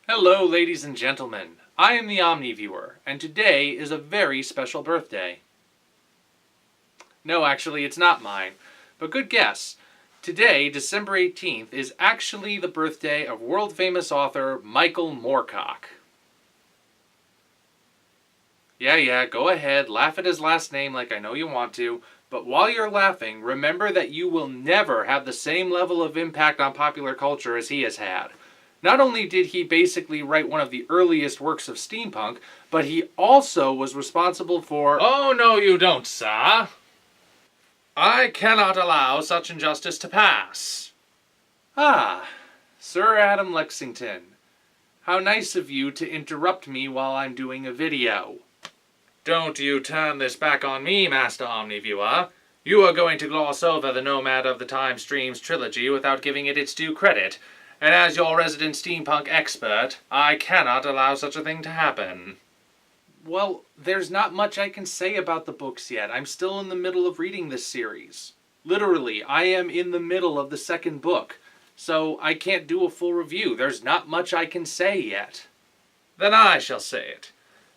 Hello, ladies and gentlemen. I am the Omniviewer, and today is a very special birthday. No, actually, it's not mine, but good guess. Today, December 18th, is actually the birthday of world-famous author Michael Moorcock. Yeah, go ahead, laugh at his last name like I know you want to, but while you're laughing, remember that you will never have the same level of impact on popular culture as he has had. Not only did he basically write one of the earliest works of steampunk, but he also was responsible for— "Oh, no you don't, sir. I cannot allow such injustice to pass." Ah, Sir Adam Lexington. How nice of you to interrupt me while I'm doing a video. Don't you turn this back on me, Master Omniviewer. You are going to gloss over the Nomad of the Time Streams trilogy without giving it its due credit. And as your resident steampunk expert, I cannot allow such a thing to happen. Well, there's not much I can say about the books yet. I'm still in the middle of reading this series. Literally, I am in the middle of the second book, so I can't do a full review. There's not much I can say yet. Then I shall say it.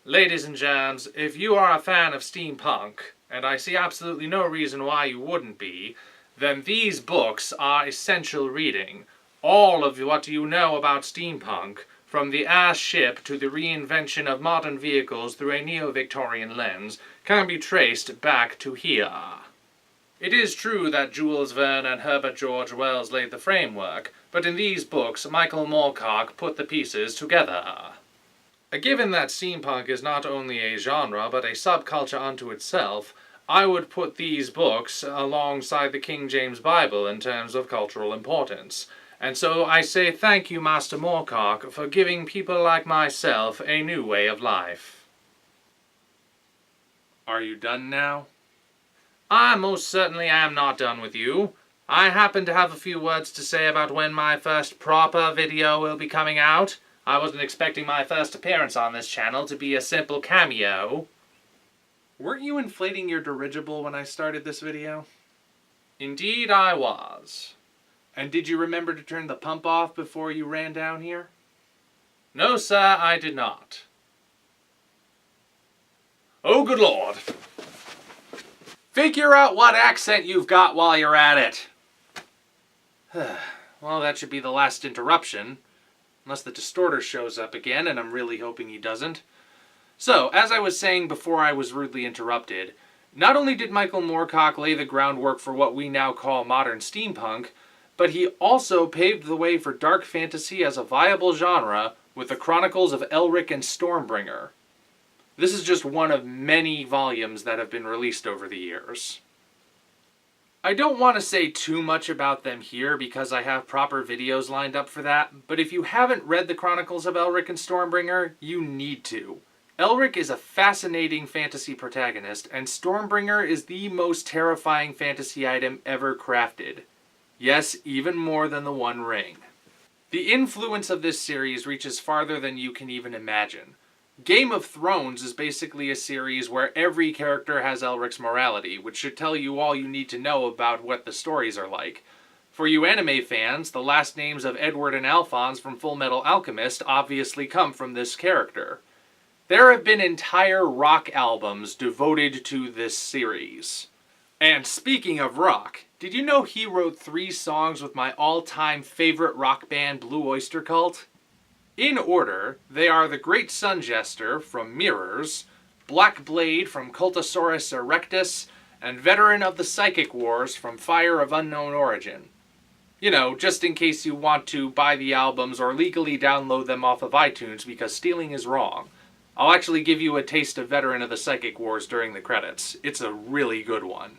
Ladies and germs, if you are a fan of steampunk, and I see absolutely no reason why you wouldn't be, then these books are essential reading. All of what you know about steampunk, from the airship to the reinvention of modern vehicles through a neo-Victorian lens, can be traced back to here. It is true that Jules Verne and Herbert George Wells laid the framework, but in these books Michael Moorcock put the pieces together. Given that steampunk is not only a genre but a subculture unto itself, I would put these books alongside the King James Bible in terms of cultural importance. And so I say thank you, Master Moorcock, for giving people like myself a new way of life. Are you done now? I most certainly am not done with you. I happen to have a few words to say about when my first proper video will be coming out. I wasn't expecting my first appearance on this channel to be a simple cameo. Weren't you inflating your dirigible when I started this video? Indeed I was. And did you remember to turn the pump off before you ran down here? No, sir, I did not. Oh, good Lord. Figure out what accent you've got while you're at it. Well, that should be the last interruption. Unless the distorter shows up again, and I'm really hoping he doesn't. So, as I was saying before I was rudely interrupted, not only did Michael Moorcock lay the groundwork for what we now call modern steampunk, but he also paved the way for dark fantasy as a viable genre with the Chronicles of Elric and Stormbringer. This is just one of many volumes that have been released over the years. I don't want to say too much about them here because I have proper videos lined up for that, but if you haven't read the Chronicles of Elric and Stormbringer, you need to. Elric is a fascinating fantasy protagonist, and Stormbringer is the most terrifying fantasy item ever crafted. Yes, even more than the One Ring. The influence of this series reaches farther than you can even imagine. Game of Thrones is basically a series where every character has Elric's morality, which should tell you all you need to know about what the stories are like. For you anime fans, the last names of Edward and Alphonse from Fullmetal Alchemist obviously come from this character. There have been entire rock albums devoted to this series. And speaking of rock, did you know he wrote 3 songs with my all-time favorite rock band Blue Oyster Cult? In order, they are The Great Sun Jester from Mirrors, Black Blade from Cultosaurus Erectus, and Veteran of the Psychic Wars from Fire of Unknown Origin. You know, just in case you want to buy the albums or legally download them off of iTunes because stealing is wrong. I'll actually give you a taste of Veteran of the Psychic Wars during the credits. It's a really good one.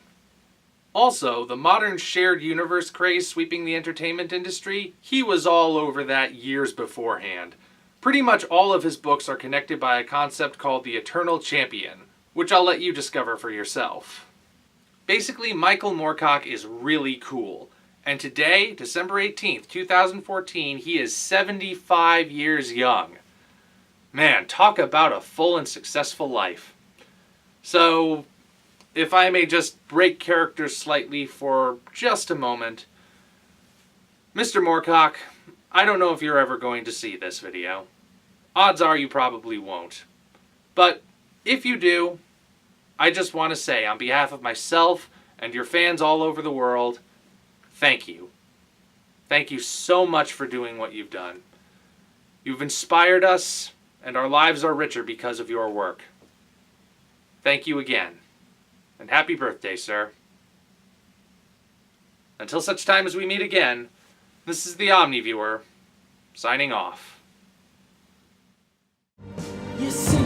Also, the modern shared universe craze sweeping the entertainment industry, he was all over that years beforehand. Pretty much all of his books are connected by a concept called the Eternal Champion, which I'll let you discover for yourself. Basically, Michael Moorcock is really cool. And today, December 18th, 2014, he is 75 years young. Man, talk about a full and successful life. So, if I may just break characters slightly for just a moment. Mr. Moorcock, I don't know if you're ever going to see this video. Odds are you probably won't. But if you do, I just want to say, on behalf of myself and your fans all over the world, thank you. Thank you so much for doing what you've done. You've inspired us, and our lives are richer because of your work. Thank you again, and happy birthday, sir. Until such time as we meet again, this is the Omniviewer, signing off. You see